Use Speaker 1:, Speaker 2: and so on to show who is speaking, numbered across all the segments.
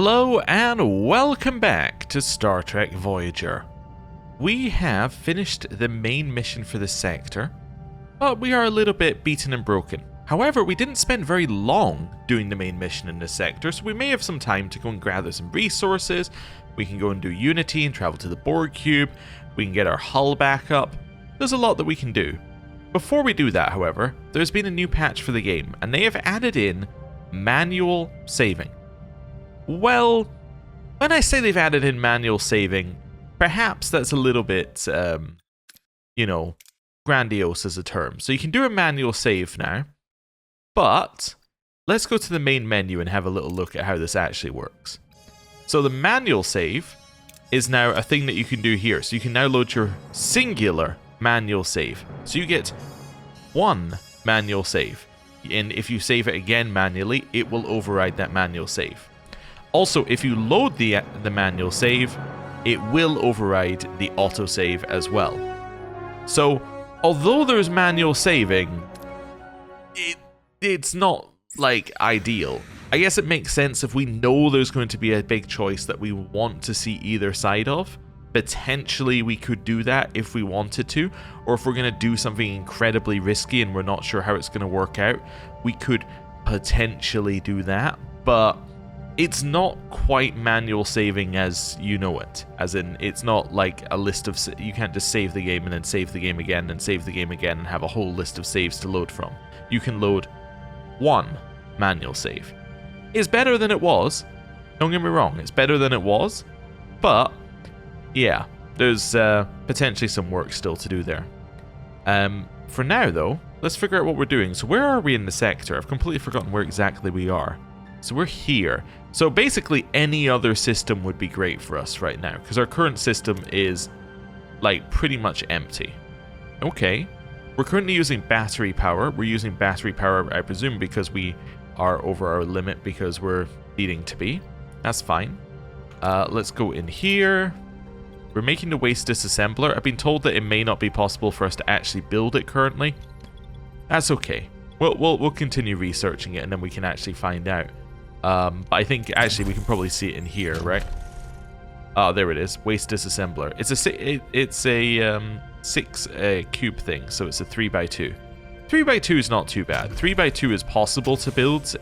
Speaker 1: Hello and welcome back to Star Trek Voyager. We have finished the main mission for this sector, but we are a little bit beaten and broken. However, we didn't spend very long doing the main mission in this sector, so we may have some time to go and gather some resources. We can go and do Unity and travel to the Borg cube. We can get our hull back up. There's a lot that we can do. Before we do that, however, there's been a new patch for the game, and they have added in manual saving. Well, when I say they've added in manual saving, perhaps that's a little bit, grandiose as a term. So you can do a manual save now, but let's go to the main menu and have a little look at how this actually works. So the manual save is now a thing that you can do here. So you can now load your singular manual save. So you get one manual save. And if you save it again manually, it will override that manual save. Also, if you load the manual save, it will override the autosave as well. So, although there's manual saving, it's not, ideal. I guess it makes sense if we know there's going to be a big choice that we want to see either side of. Potentially, we could do that if we wanted to, or if we're going to do something incredibly risky and we're not sure how it's going to work out, we could potentially do that, but it's not quite manual saving as you know it. As in, it's not like a list of... You can't just save the game and then save the game again and save the game again and have a whole list of saves to load from. You can load one manual save. It's better than it was. Don't get me wrong, it's better than it was. But, yeah, there's potentially some work still to do there. For now, though, let's figure out what we're doing. So where are we in the sector? I've completely forgotten where exactly we are. So we're here. So basically any other system would be great for us right now, because our current system is pretty much empty. Okay. We're currently using battery power. We're using battery power, I presume, because we are over our limit because we're needing to be. That's fine. Let's go in here. We're making the waste disassembler. I've been told that it may not be possible for us to actually build it currently. That's okay. We'll continue researching it and then we can actually find out. But I think actually we can probably see it in here, right? Oh, there it is. Waste disassembler. It's a 6 cube thing, so it's a 3x2. 3x2 is not too bad. 3x2 is possible to build.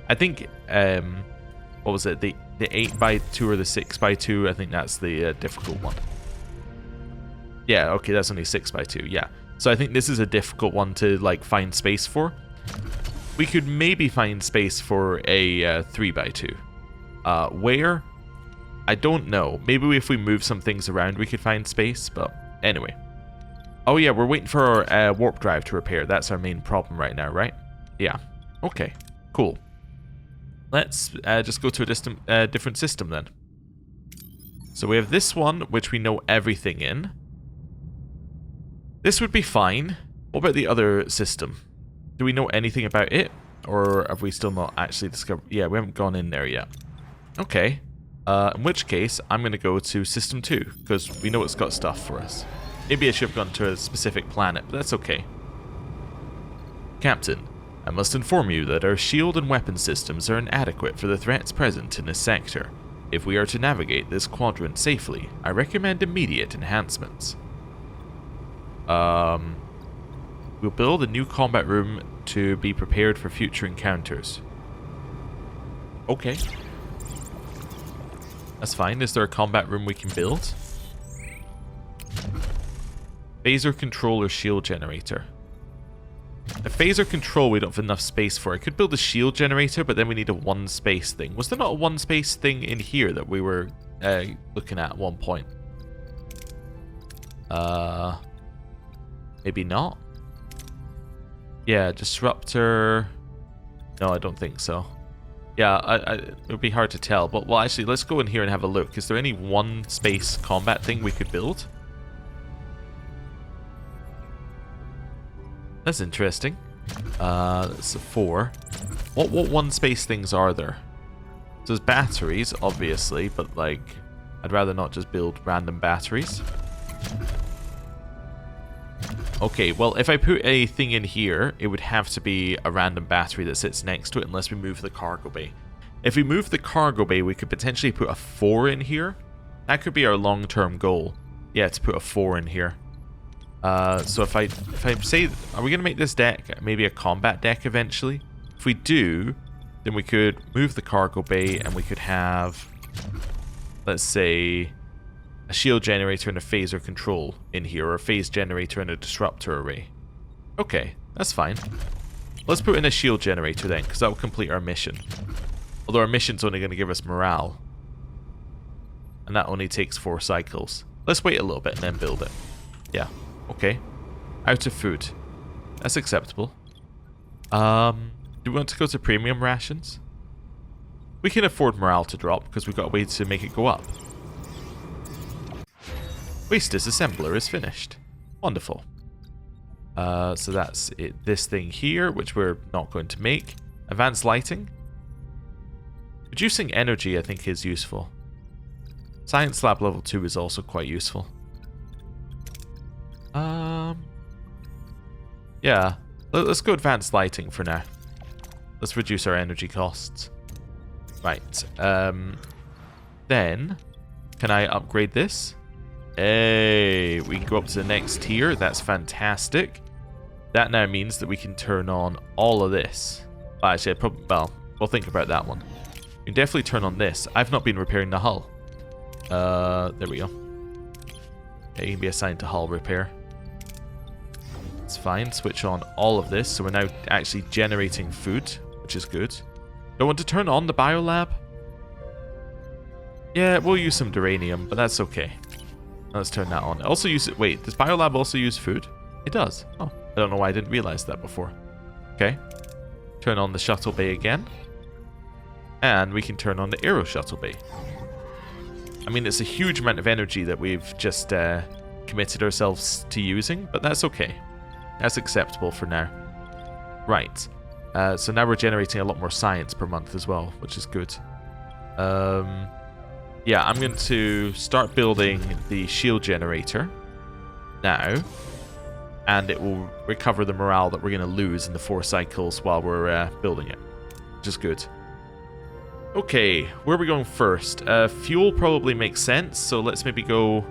Speaker 1: I think what was it? The 8x2 or the 6x2? I think that's the difficult one. Yeah, okay, that's only 6x2. Yeah. So I think this is a difficult one to find space for. We could maybe find space for a 3x2. Where? I don't know. Maybe if we move some things around we could find space, but anyway. Oh yeah, we're waiting for our warp drive to repair. That's our main problem right now, right? Yeah. Okay, cool. Let's just go to a different system then. So we have this one, which we know everything in. This would be fine. What about the other system? Do we know anything about it? Or have we still not actually discovered... Yeah, we haven't gone in there yet. Okay. In which case, I'm going to go to System 2, because we know it's got stuff for us. Maybe I should have gone to a specific planet, but that's okay. Captain, I must inform you that our shield and weapon systems are inadequate for the threats present in this sector. If we are to navigate this quadrant safely, I recommend immediate enhancements. We'll build a new combat room to be prepared for future encounters. Okay. That's fine. Is there a combat room we can build? Phaser controller shield generator. A phaser control we don't have enough space for. I could build a shield generator, but then we need a one space thing. Was there not a one space thing in here that we were looking at one point? Maybe not? Yeah, disruptor. No, I don't think so. Yeah, it would be hard to tell. But, well, actually, let's go in here and have a look. Is there any one space combat thing we could build? That's interesting. That's a 4. What one space things are there? So there's batteries, obviously, but, I'd rather not just build random batteries. Okay, well, if I put a thing in here, it would have to be a random battery that sits next to it unless we move the cargo bay. If we move the cargo bay, we could potentially put a 4 in here. That could be our long-term goal. Yeah, to put a 4 in here. So if I say, are we going to make this deck maybe a combat deck eventually? If we do, then we could move the cargo bay and we could have, let's say, a shield generator and a phaser control in here, or a phase generator and a disruptor array. Okay, that's fine. Let's put in a shield generator then, because that will complete our mission. Although our mission's only going to give us morale. And that only takes 4 cycles. Let's wait a little bit and then build it. Yeah, okay. Out of food. That's acceptable. Do we want to go to premium rations? We can afford morale to drop because we've got a way to make it go up. Waste disassembler is finished. Wonderful. So that's it. This thing here, which we're not going to make. Advanced lighting. Reducing energy, I think, is useful. Science lab level 2 is also quite useful. Yeah. Let's go advanced lighting for now. Let's reduce our energy costs. Right. Then, can I upgrade this? Hey, we can go up to the next tier. That's fantastic. That now means that we can turn on all of this. Actually, well, we'll think about that one. We can definitely turn on this. I've not been repairing the hull. There we go. Okay, you can be assigned to hull repair. It's fine. Switch on all of this. So we're now actually generating food, which is good. Do I want to turn on the biolab? Yeah, we'll use some duranium, but that's okay. Let's turn that on. Also use it. Wait, does biolab also use food? It does. Oh, I don't know why I didn't realize that before. Okay. Turn on the shuttle bay again. And we can turn on the aero shuttle bay. I mean, it's a huge amount of energy that we've just committed ourselves to using, but that's okay. That's acceptable for now. Right. So now we're generating a lot more science per month as well, which is good. Yeah, I'm going to start building the shield generator now, and it will recover the morale that we're going to lose in the 4 cycles while we're building it, which is good. Okay, where are we going first? Fuel probably makes sense, so let's maybe go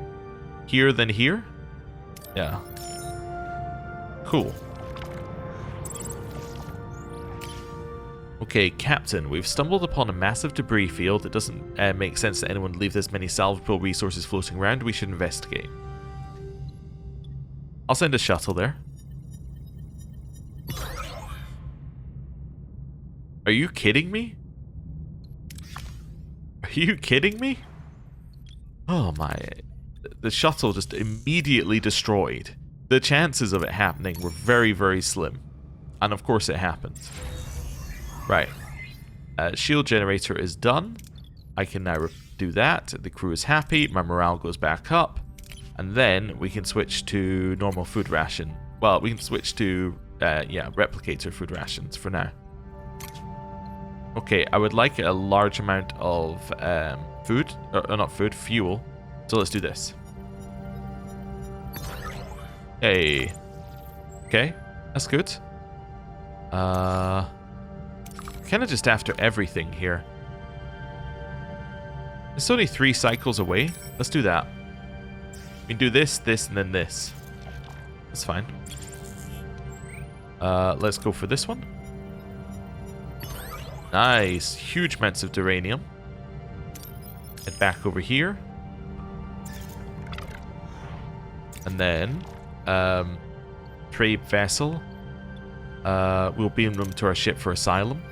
Speaker 1: here then here. Yeah. Cool. Okay, Captain, we've stumbled upon a massive debris field. It doesn't make sense that anyone would leave this many salvageable resources floating around. We should investigate. I'll send a shuttle there. Are you kidding me? Are you kidding me? Oh my. The shuttle just immediately destroyed. The chances of it happening were very, very slim. And of course it happened. Right. Shield generator is done. I can now do that. The crew is happy. My morale goes back up. And then we can switch to normal food ration. Well, we can switch to, yeah, replicator food rations for now. Okay, I would like a large amount of food. Or not food, fuel. So let's do this. Hey. Okay, that's good. Kind of just after everything here. It's only 3 cycles away. Let's do that. We can do this, this, and then this. That's fine. Let's go for this one. Nice. Huge amounts of duranium. Head back over here. And then, trade vessel. We'll beam them to our ship for asylum.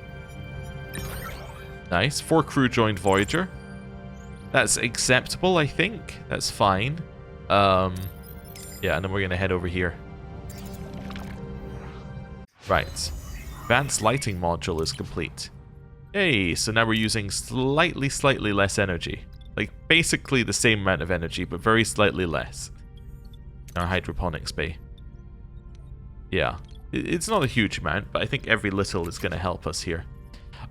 Speaker 1: Nice. 4 crew joined Voyager. That's acceptable, I think. That's fine. Yeah, and then we're going to head over here. Right. Advanced lighting module is complete. Yay, so now we're using slightly less energy. Like, basically the same amount of energy, but very slightly less. In our hydroponics bay. Yeah. It's not a huge amount, but I think every little is going to help us here.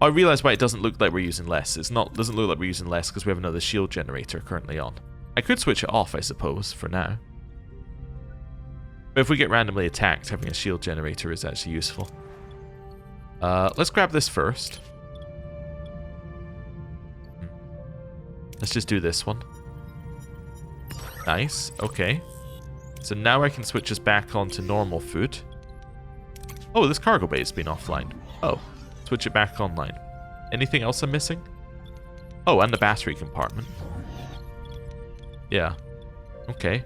Speaker 1: I realize why it doesn't look like we're using less. Doesn't look like we're using less because we have another shield generator currently on. I could switch it off, I suppose, for now. But if we get randomly attacked, having a shield generator is actually useful. Let's grab this first. Let's just do this one. Nice. Okay. So now I can switch us back on to normal food. Oh, this cargo bay has been offline. Oh, switch it back online. Anything else I'm missing? Oh, and the battery compartment. Yeah. Okay.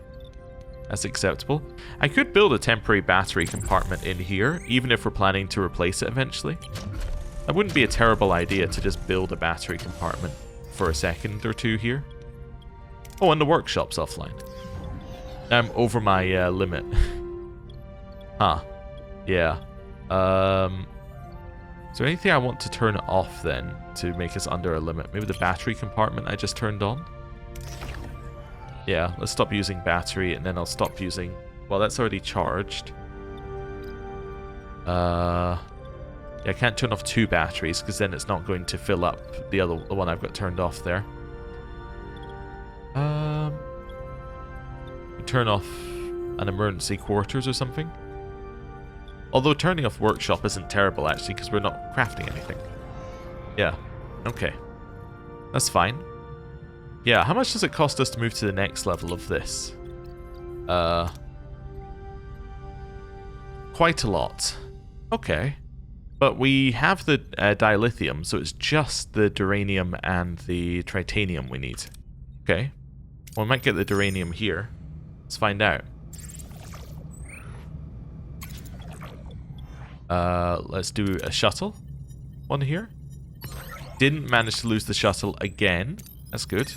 Speaker 1: That's acceptable. I could build a temporary battery compartment in here, even if we're planning to replace it eventually. That wouldn't be a terrible idea to just build a battery compartment for a second or two here. Oh, and the workshop's offline. I'm over my limit. Huh. Yeah. Is there anything I want to turn off then to make us under a limit? Maybe the battery compartment I just turned on? Yeah, let's stop using battery and then I'll stop using... Well, that's already charged. Yeah, I can't turn off 2 batteries because then it's not going to fill up the one I've got turned off there. Turn off an emergency quarters or something. Although turning off workshop isn't terrible actually because we're not crafting anything. Yeah, okay. That's fine. Yeah, how much does it cost us to move to the next level of this? Quite a lot. Okay. But we have the dilithium, so it's just the duranium and the tritanium we need. Okay. Well, we might get the duranium here. Let's find out. Let's do a shuttle. One here. Didn't manage to lose the shuttle again. That's good.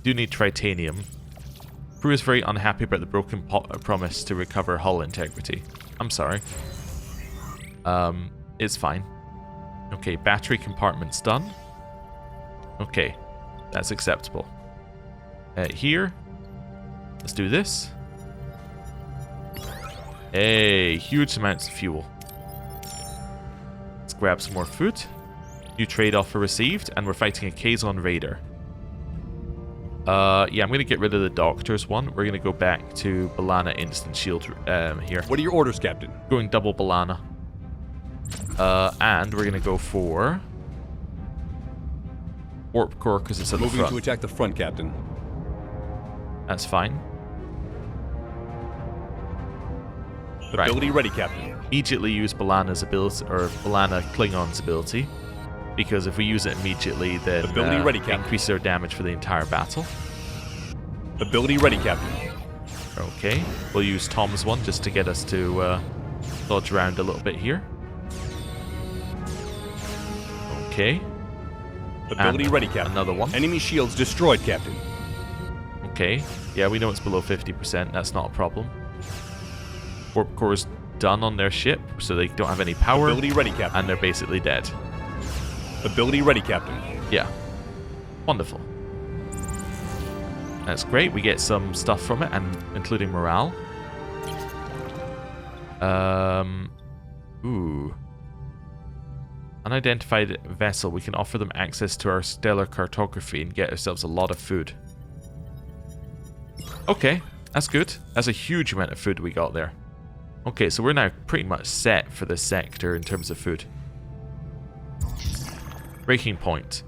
Speaker 1: Do need tritanium. Crew is very unhappy about the broken promise to recover hull integrity. I'm sorry. It's fine. Okay, battery compartment's done. Okay, that's acceptable. Here, let's do this. Hey, huge amounts of fuel. Let's grab some more food. New trade offer received, and we're fighting a Kazon raider. Yeah, I'm going to get rid of the doctor's one. We're going to go back to Balana Instant Shield here.
Speaker 2: What are your orders, Captain?
Speaker 1: Going double Balana. And we're going to go for Warp Core because it's at the front.
Speaker 2: Moving to attack the front, Captain.
Speaker 1: That's fine. Right.
Speaker 2: Ability ready, Captain.
Speaker 1: Immediately use Balana's ability, or Balana Klingon's ability. Because if we use it immediately, then
Speaker 2: ability ready, Captain.
Speaker 1: Increase our damage for the entire battle.
Speaker 2: Ability ready, Captain.
Speaker 1: Okay, we'll use Tom's one just to get us to dodge around a little bit here. Okay.
Speaker 2: Ability ready, Captain.
Speaker 1: Another one.
Speaker 2: Enemy shields destroyed, Captain.
Speaker 1: Okay, yeah, we know it's below 50%, that's not a problem. Warp Core's done on their ship, so they don't have any power.
Speaker 2: Ability ready, Captain.
Speaker 1: And they're basically dead.
Speaker 2: Ability ready, Captain.
Speaker 1: Yeah. Wonderful. That's great. We get some stuff from it, and including morale. Ooh. Unidentified vessel. We can offer them access to our stellar cartography and get ourselves a lot of food. Okay, that's good. That's a huge amount of food we got there. Okay, so we're now pretty much set for this sector in terms of food. Breaking point.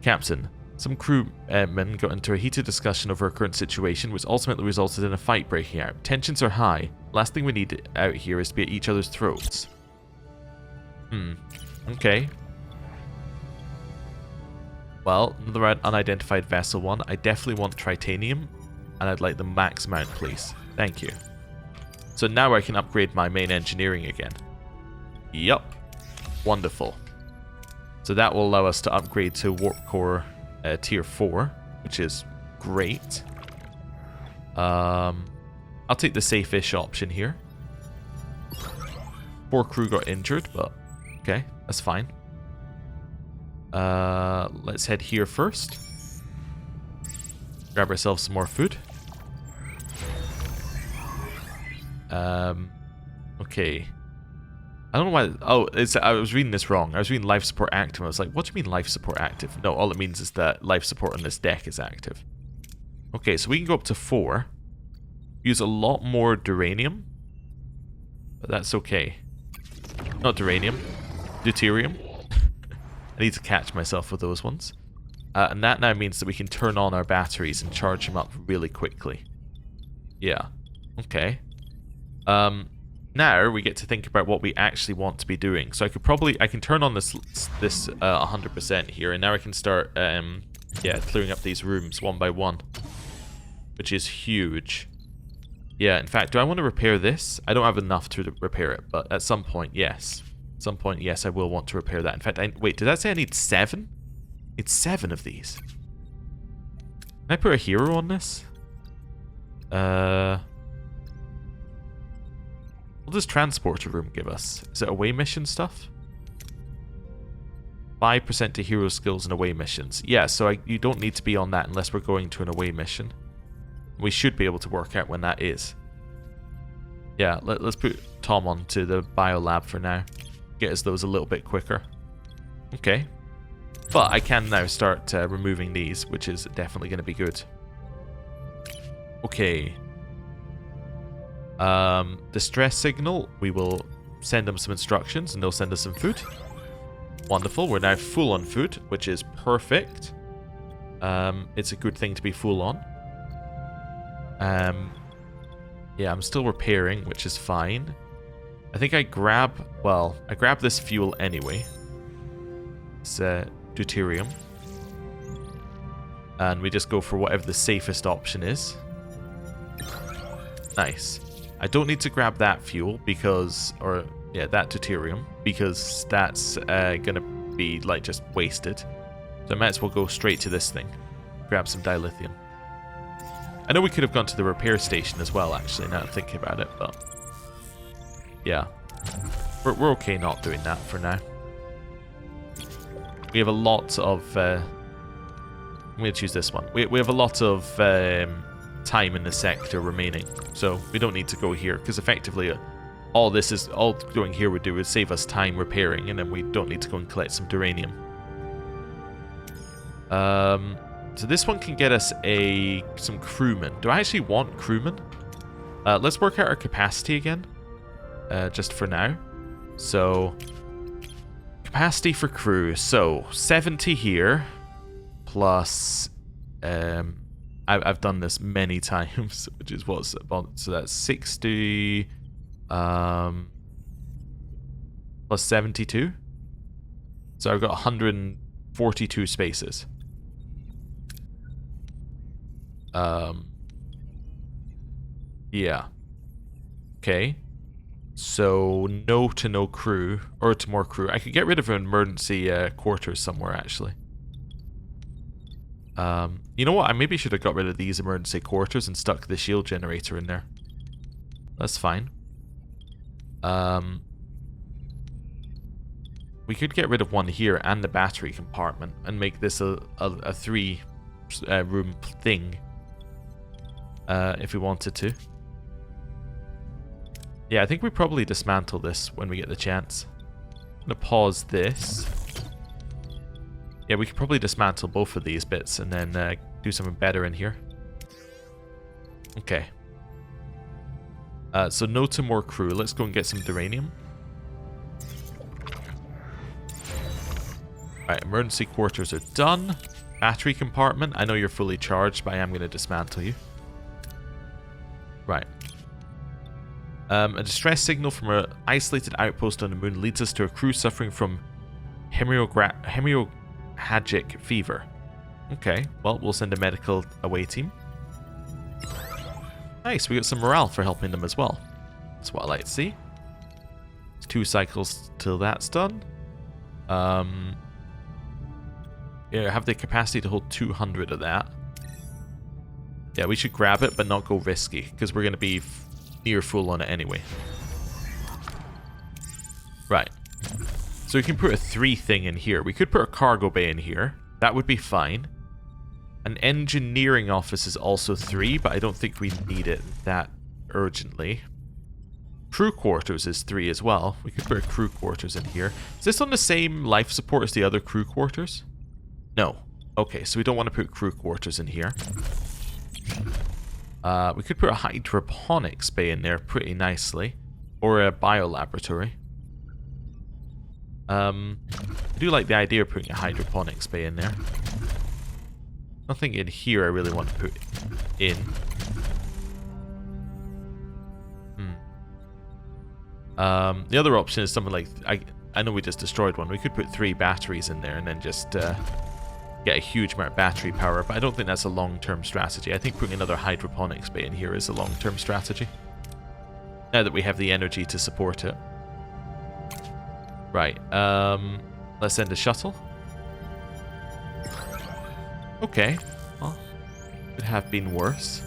Speaker 1: Captain, some crewmen got into a heated discussion over our current situation, which ultimately resulted in a fight breaking out. Tensions are high. Last thing we need out here is to be at each other's throats. Okay. Well, another unidentified vessel one. I definitely want tritanium, and I'd like the max amount, please. Thank you. So now I can upgrade my main engineering again. Yup. Wonderful. So that will allow us to upgrade to Warp Core Tier 4, which is great. I'll take the safe-ish option here. 4 crew got injured, but okay, that's fine. Let's head here first. Grab ourselves some more food. Okay. I don't know why... Oh, I was reading this wrong. I was reading life support active. I was like, what do you mean life support active? No, all it means is that life support on this deck is active. Okay, so we can go up to 4. Use a lot more duranium. But that's okay. Not duranium. Deuterium. I need to catch myself with those ones. And that now means that we can turn on our batteries and charge them up really quickly. Yeah. Okay. Now we get to think about what we actually want to be doing. So I can turn on this 100% here, and now I can start clearing up these rooms one by one, which is huge. Yeah, in fact, do I want to repair this? I don't have enough to repair it, but at some point, yes. At some point, yes, I will want to repair that. In fact, wait, did that say I need 7? It's 7 of these. Can I put a hero on this? What does transporter room give us? Is it away mission stuff? 5% to hero skills and away missions. Yeah, so you don't need to be on that unless we're going to an away mission. We should be able to work out when that is. Yeah, let's put Tom onto the biolab for now. Get us those a little bit quicker. Okay. But I can now start removing these, which is definitely going to be good. Okay. Distress signal. We will send them some instructions and they'll send us some food. Wonderful. We're now full on food, which is perfect. It's a good thing to be full on. Yeah, I'm still repairing, which is fine. I think I grab this fuel anyway. It's deuterium. And we just go for whatever the safest option is. Nice. I don't need to grab that fuel because, that deuterium, because that's gonna be like just wasted. So I might as well go straight to this thing. Grab some dilithium. I know we could have gone to the repair station as well, actually, now I'm thinking about it, but yeah. We're okay not doing that for now. We have a lot of... I'm going to choose this one. We have a lot of time in the sector remaining, so we don't need to go here, because effectively all going here would do is save us time repairing, and then we don't need to go and collect some duranium. So this one can get us some crewmen. Do I actually want crewmen? Let's work out our capacity again, just for now. So, capacity for crew. So, 70 here, plus, I've done this many times, which is what's about, so that's 60, plus 72. So I've got 142 spaces. Yeah. Okay. So, no to no crew, or to more crew. I could get rid of an emergency quarters somewhere, actually. You know what? I maybe should have got rid of these emergency quarters and stuck the shield generator in there. That's fine. We could get rid of one here and the battery compartment and make this a 3-room thing. If we wanted to. Yeah, I think we probably dismantle this when we get the chance. I'm going to pause this. Yeah, we could probably dismantle both of these bits and then do something better in here. Okay. So no to more crew. Let's go and get some duranium. Right, emergency quarters are done. Battery compartment. I know you're fully charged, but I am going to dismantle you. Right. A distress signal from an isolated outpost on the moon leads us to a crew suffering from hemorrhagic fever. Okay, well, we'll send a medical away team. Nice, we got some morale for helping them as well. That's what I like to see. It's 2 cycles till that's done. Yeah, have the capacity to hold 200 of that. Yeah, we should grab it, but not go risky, because we're going to be near full on it anyway. Right. So we can put a 3 thing in here. We could put a cargo bay in here. That would be fine. An engineering office is also 3, but I don't think we need it that urgently. Crew quarters is 3 as well. We could put a crew quarters in here. Is this on the same life support as the other crew quarters? No. Okay, so we don't want to put crew quarters in here. We could put a hydroponics bay in there pretty nicely. Or a biolaboratory. I do like the idea of putting a hydroponics bay in there. Nothing in here I really want to put in. The other option is something like... I know we just destroyed one. We could put 3 batteries in there and then just get a huge amount of battery power, but I don't think that's a long-term strategy. I think putting another hydroponics bay in here is a long-term strategy. Now that we have the energy to support it. Right, let's send a shuttle. Okay, well, could have been worse.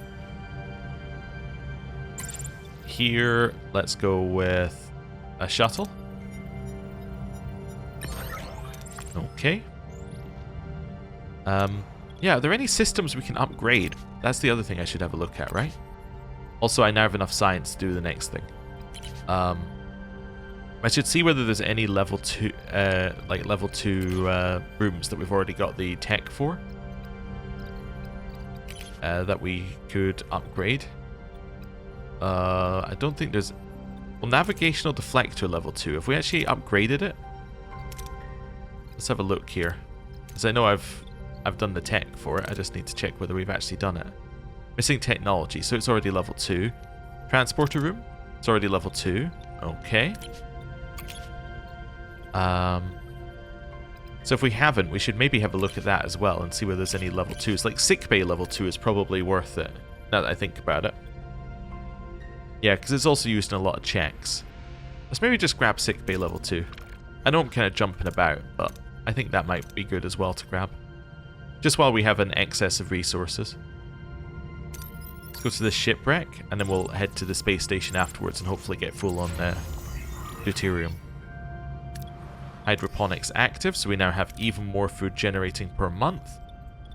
Speaker 1: Here, let's go with a shuttle. Okay. Yeah, are there any systems we can upgrade? That's the other thing I should have a look at, right? Also, I now have enough science to do the next thing. I should see whether there's any level 2, level 2 rooms that we've already got the tech for. That we could upgrade. I don't think there's... Well, navigational deflector level 2. Have we actually upgraded it? Let's have a look here. Because I know I've done the tech for it. I just need to check whether we've actually done it. Missing technology. So it's already level 2. Transporter room. It's already level 2. Okay. So if we haven't, we should maybe have a look at that as well and see whether there's any level 2s. Like sickbay level 2 is probably worth it, now that I think about it. Yeah, because it's also used in a lot of checks. Let's maybe just grab sickbay level 2. I know I'm kind of jumping about, but I think that might be good as well to grab. Just while we have an excess of resources. Let's go to the shipwreck, and then we'll head to the space station afterwards and hopefully get full on deuterium. Hydroponics active, so we now have even more food generating per month,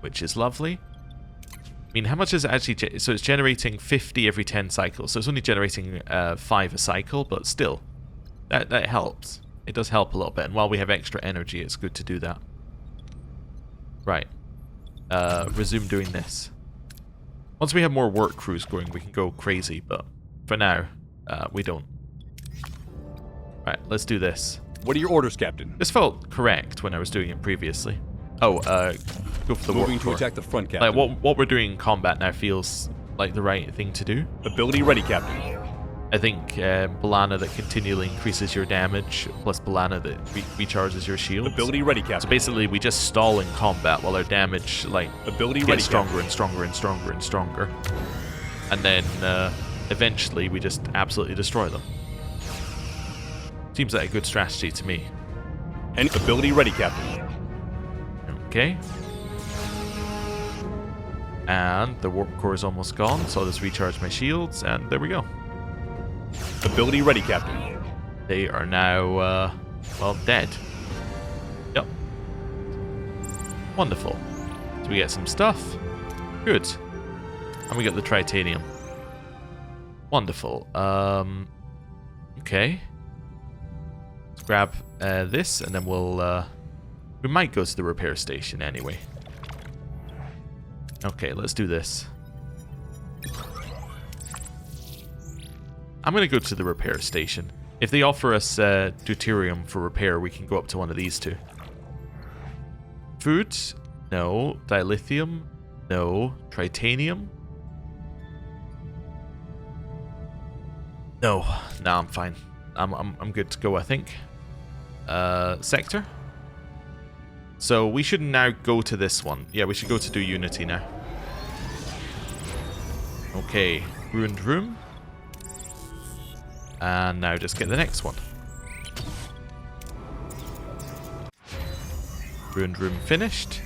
Speaker 1: which is lovely. I mean, how much is it actually... So it's generating 50 every 10 cycles, so it's only generating 5 a cycle, but still, that helps. It does help a little bit, and while we have extra energy, it's good to do that. Right. Resume doing this. Once we have more work crews going, we can go crazy, but for now, we don't. Right, let's do this.
Speaker 2: What are your orders, Captain?
Speaker 1: This felt correct when I was doing it previously. Oh, go for the
Speaker 2: Moving
Speaker 1: warp
Speaker 2: to
Speaker 1: core.
Speaker 2: attack the front, Captain.
Speaker 1: Like, what we're doing in combat now feels like the right thing to do.
Speaker 2: Ability ready, Captain.
Speaker 1: I think Balana that continually increases your damage, plus Balana that recharges your shields.
Speaker 2: Ability ready, Captain.
Speaker 1: So basically, we just stall in combat while our damage
Speaker 2: Ability ready,
Speaker 1: gets stronger
Speaker 2: Captain.
Speaker 1: and stronger and stronger and stronger. And then eventually, we just absolutely destroy them. Seems like a good strategy to me.
Speaker 2: And ability ready, Captain.
Speaker 1: Okay. And the warp core is almost gone, so I'll just recharge my shields, and there we go.
Speaker 2: Ability ready, Captain.
Speaker 1: They are now, well, dead. Yep. Wonderful. So we get some stuff. Good. And we get the tritanium. Wonderful. Okay. Let's grab this, and then we'll, we might go to the repair station anyway. Okay, let's do this. I'm going to go to the repair station. If they offer us deuterium for repair, we can go up to one of these two. Food? No. Dilithium? No. Tritanium? No. Nah, I'm fine. I'm good to go, I think. Sector? So we should now go to this one. Yeah, we should go to do Unity now. Okay. Ruined room. And now just get the next one. Ruined room finished.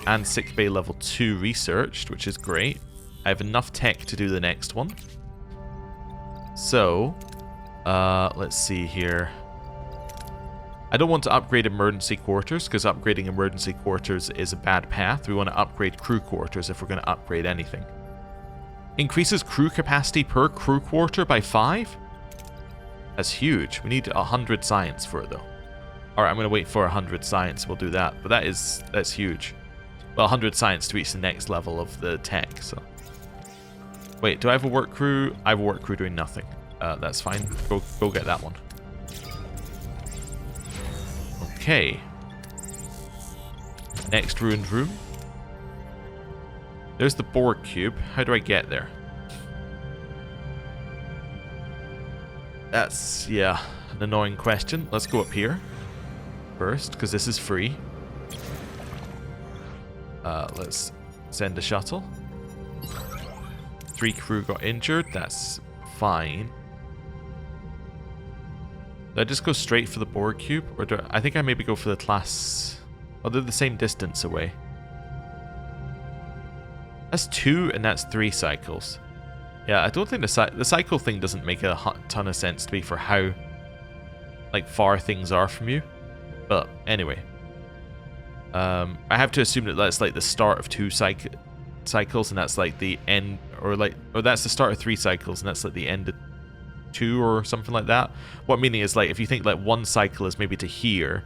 Speaker 1: And sickbay level 2 researched, which is great. I have enough tech to do the next one. So, let's see here. I don't want to upgrade emergency quarters, because upgrading emergency quarters is a bad path. We want to upgrade crew quarters if we're going to upgrade anything. Increases crew capacity per crew quarter by 5? That's huge. We need 100 science for it, though. Alright, I'm going to wait for 100 science. We'll do that. But that's huge. Well, 100 science to reach the next level of the tech, so... Wait, do I have a work crew? I have a work crew doing nothing. That's fine. Go get that one. Okay. Next ruined room. There's the Borg cube. How do I get there? That's, yeah, an annoying question. Let's go up here first, because this is free. Let's send a shuttle. 3 crew got injured. That's fine. Do I just go straight for the Borg cube? Or do I think I maybe go for the class... Oh, they're the same distance away. That's 2 and that's 3 cycles. Yeah, I don't think the cycle thing doesn't make a ton of sense to me for how like far things are from you. But anyway. I have to assume that that's like the start of 2 cycles and that's like the end, or that's the start of 3 cycles and that's like the end of 2 or something like that. What I'm meaning is, like, if you think like 1 cycle is maybe to here,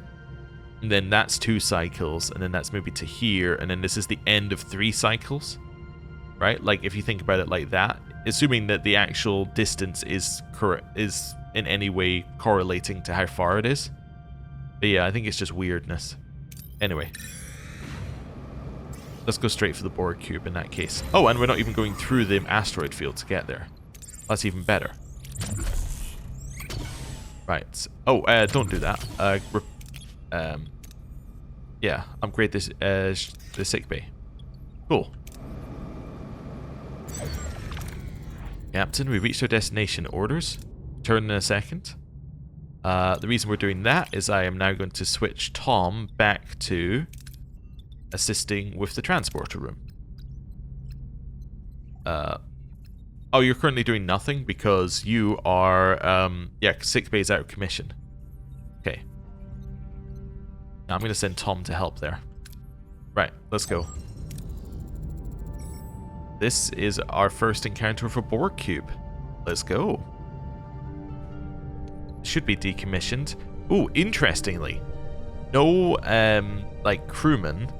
Speaker 1: and then that's 2 cycles, and then that's maybe to here, and then this is the end of 3 cycles, right? Like if you think about it like that, assuming that the actual distance is in any way correlating to how far it is. But yeah, I think it's just weirdness. Anyway, let's go straight for the Borg cube in that case. Oh, and we're not even going through the asteroid field to get there. That's even better. Right. Oh, don't do that. Yeah, upgrade this the sick bay. Cool. Captain, we reached our destination. Orders. Return in a second. The reason we're doing that is I am now going to switch Tom back to assisting with the transporter room. Oh, you're currently doing nothing because you are, yeah, sick bay's out of commission. Okay. Now I'm going to send Tom to help there. Right, let's go. This is our first encounter for Borg cube. Let's go. Should be decommissioned. Ooh, interestingly, no, like, crewmen,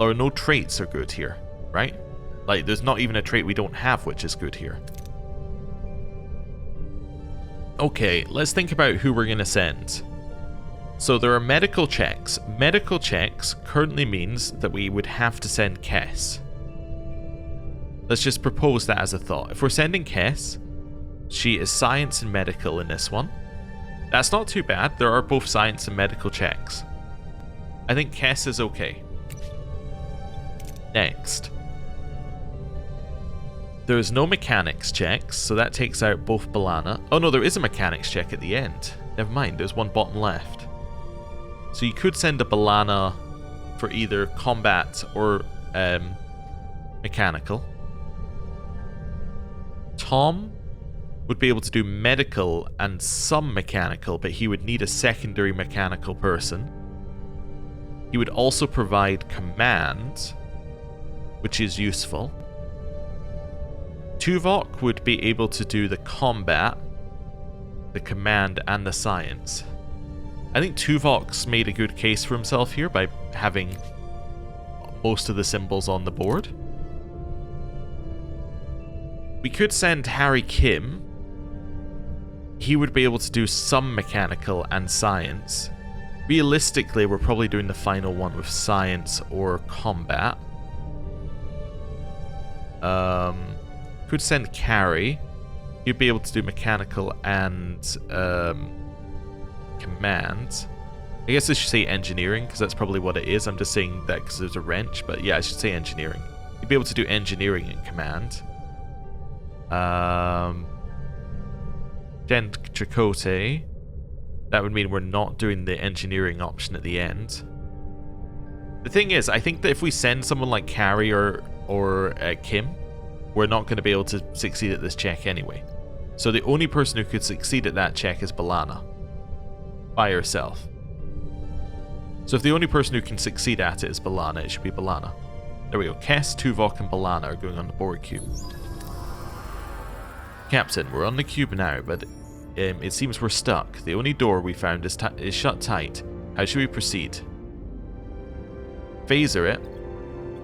Speaker 1: or no traits are good here, right? Like, there's not even a trait we don't have, which is good here. Okay, let's think about who we're going to send. So there are medical checks. Medical checks currently means that we would have to send Kess. Let's just propose that as a thought. If we're sending Kess, she is science and medical in this one. That's not too bad. There are both science and medical checks. I think Kess is okay. Next. There's no mechanics checks, so that takes out both B'Elanna. Oh no, there is a mechanics check at the end. Never mind, there's one bottom left. So you could send a B'Elanna for either combat or mechanical. Tom would be able to do medical and some mechanical, but he would need a secondary mechanical person. He would also provide command, which is useful. Tuvok would be able to do the combat, the command, and the science. I think Tuvok's made a good case for himself here by having most of the symbols on the board. We could send Harry Kim. He would be able to do some mechanical and science. Realistically, we're probably doing the final one with science or combat. Could send Carrie. He'd be able to do mechanical and command. I guess I should say engineering, because that's probably what it is. I'm just saying that because there's a wrench, but yeah, I should say engineering. He'd be able to do engineering and command. Jen Chakotay. That would mean we're not doing the engineering option at the end. The thing is, I think that if we send someone like Carrie or Kim, we're not going to be able to succeed at this check anyway. So the only person who could succeed at that check is B'Elanna. By herself. So if the only person who can succeed at it is B'Elanna, it should be B'Elanna. There we go. Kess, Tuvok, and B'Elanna are going on the Borg cube. Captain, we're on the cube now, but it seems we're stuck. The only door we found is shut tight. How should we proceed? Phaser it.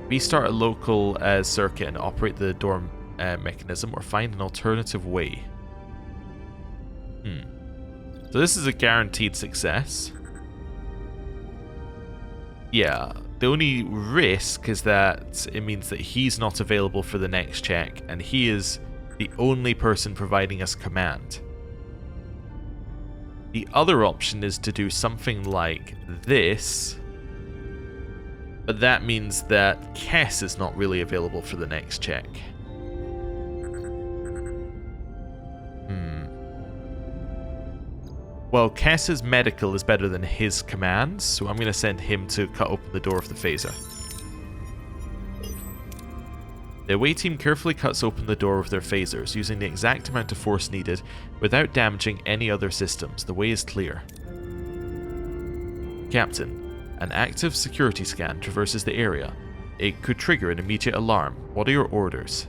Speaker 1: Restart a local circuit and operate the door mechanism, or find an alternative way. So this is a guaranteed success. Yeah, the only risk is that it means that he's not available for the next check, and he is the only person providing us command. The other option is to do something like this, but that means that Kess is not really available for the next check. Well, Kess's medical is better than his commands, so I'm going to send him to cut open the door of the phaser. The away team carefully cuts open the door with their phasers, using the exact amount of force needed without damaging any other systems. The way is clear. Captain, an active security scan traverses the area. It could trigger an immediate alarm. What are your orders?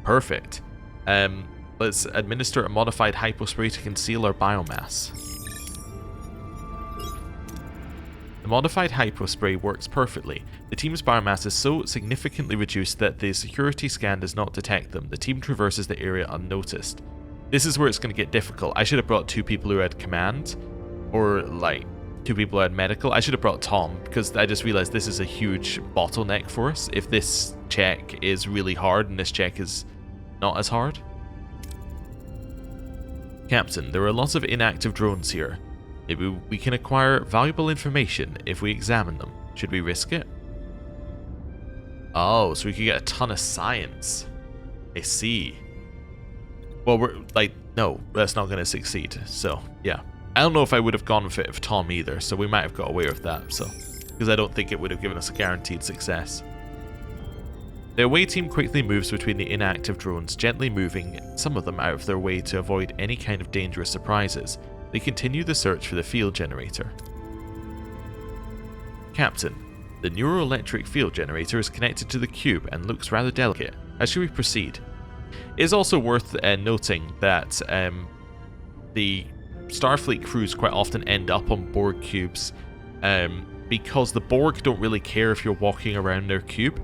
Speaker 1: Perfect. Let's administer a modified hypospray to conceal our biomass. The modified hypospray works perfectly. The team's biomass is so significantly reduced that the security scan does not detect them. The team traverses the area unnoticed. This is where it's going to get difficult. I should have brought 2 people who had command, or like 2 people who had medical. I should have brought Tom, because I just realized this is a huge bottleneck for us. If this check is really hard and this check is not as hard. Captain, there are lots of inactive drones here. Maybe we can acquire valuable information if we examine them. Should we risk it? Oh, so we could get a ton of science. I see. Well, we're like, no, that's not going to succeed. So, yeah. I don't know if I would have gone with it with Tom either, so we might have got away with that. So, because I don't think it would have given us a guaranteed success. The away team quickly moves between the inactive drones, gently moving some of them out of their way to avoid any kind of dangerous surprises. They continue the search for the field generator. Captain, the neuroelectric field generator is connected to the cube and looks rather delicate. How should we proceed? It is also worth noting that the Starfleet crews quite often end up on Borg cubes because the Borg don't really care if you're walking around their cube.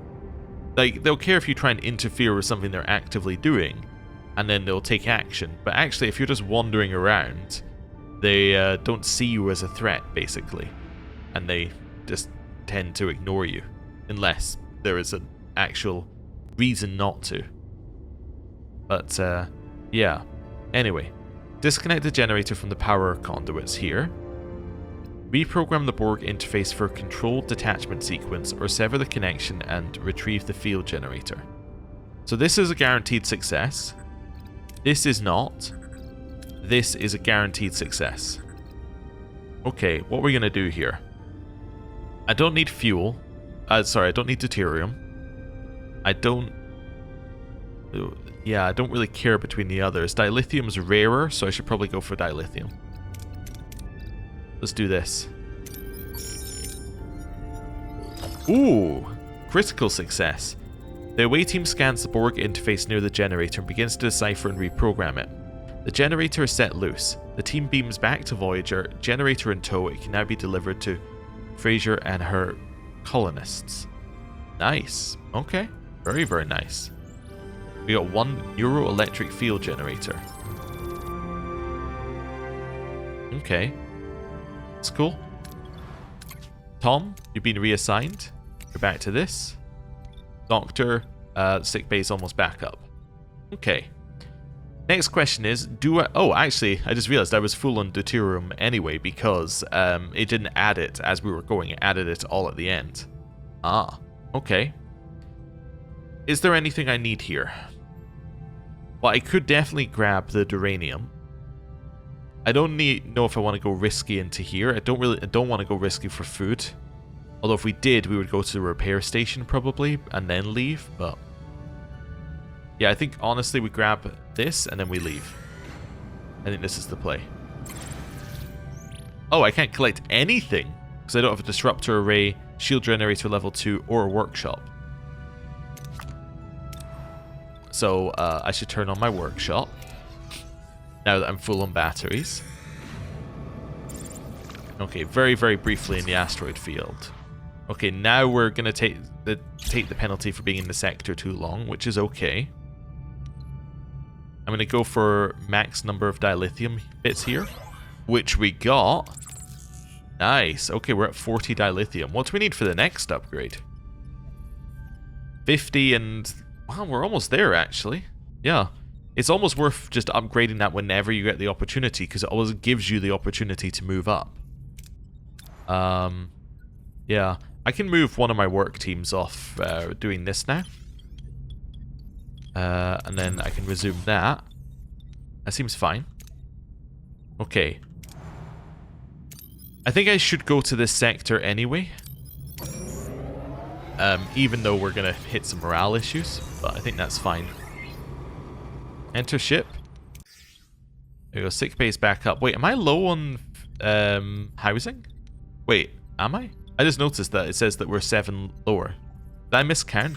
Speaker 1: Like, they'll care if you try and interfere with something they're actively doing, and then they'll take action. But actually, if you're just wandering around, they don't see you as a threat, basically. And they just tend to ignore you, unless there is an actual reason not to. But, yeah. Anyway, disconnect the generator from the power conduits here. Reprogram the Borg interface for a controlled detachment sequence, or sever the connection and retrieve the field generator. So this is a guaranteed success. This is not. This is a guaranteed success. Okay, what we're going to do here. I don't need fuel. Sorry, I don't need deuterium. I don't really care between the others. Dilithium's rarer, so I should probably go for dilithium. Let's do this. Ooh, critical success. The away team scans the Borg interface near the generator and begins to decipher and reprogram it. The generator is set loose. The team beams back to Voyager, generator in tow. It can now be delivered to Frazier and her colonists. Nice. Okay. Very, very nice. We got 1 neuroelectric field generator. Okay. That's cool. Tom, you've been reassigned. You're back to this. Doctor, sick bay's almost back up. Okay. Next question is, oh, actually, I just realized I was full on deuterium anyway because it didn't add it as we were going. It added it all at the end. Ah, okay. Is there anything I need here? Well, I could definitely grab the duranium. I don't know if I want to go risky into here. I don't want to go risky for food. Although if we did, we would go to the repair station probably and then leave, but yeah, I think honestly we grab this and then we leave. I think this is the play. Oh, I can't collect anything because I don't have a disruptor array, shield generator level 2, or a workshop. So I should turn on my workshop now that I'm full on batteries. Okay, very, very briefly in the asteroid field. Okay, now we're going to take the penalty for being in the sector too long, which is okay. I'm going to go for max number of dilithium bits here, which we got. Nice. Okay, we're at 40 dilithium. What do we need for the next upgrade? 50 and... Wow, we're almost there, actually. Yeah. It's almost worth just upgrading that whenever you get the opportunity, because it always gives you the opportunity to move up. Yeah. I can move one of my work teams off doing this now. And then I can resume that. That seems fine. Okay. I think I should go to this sector anyway. Even though we're going to hit some morale issues. But I think that's fine. Enter ship. There we go. Sick bay's back up. Wait, am I low on housing? Wait, am I? I just noticed that it says that we're 7 lower. Did I miscount?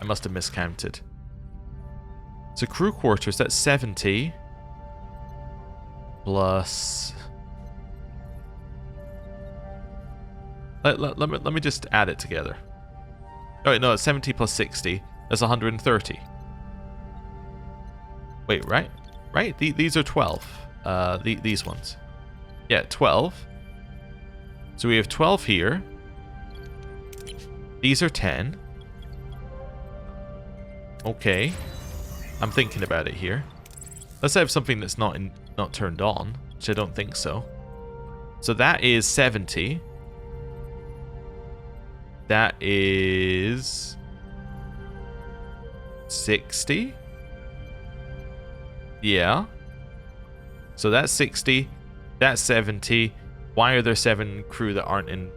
Speaker 1: I must have miscounted. So crew quarters, that's 70. Plus... Let me just add it together. Oh wait, no, it's 70 plus 60. That's 130. Wait, right? Right? These are 12. These ones. Yeah, 12. So we have 12 here. These are 10. Okay. I'm thinking about it here. Let's have something that's not turned on, which I don't think so. So that is 70. That is 60. Yeah. So that's 60. That's 70. Why are there 7 crew that aren't in...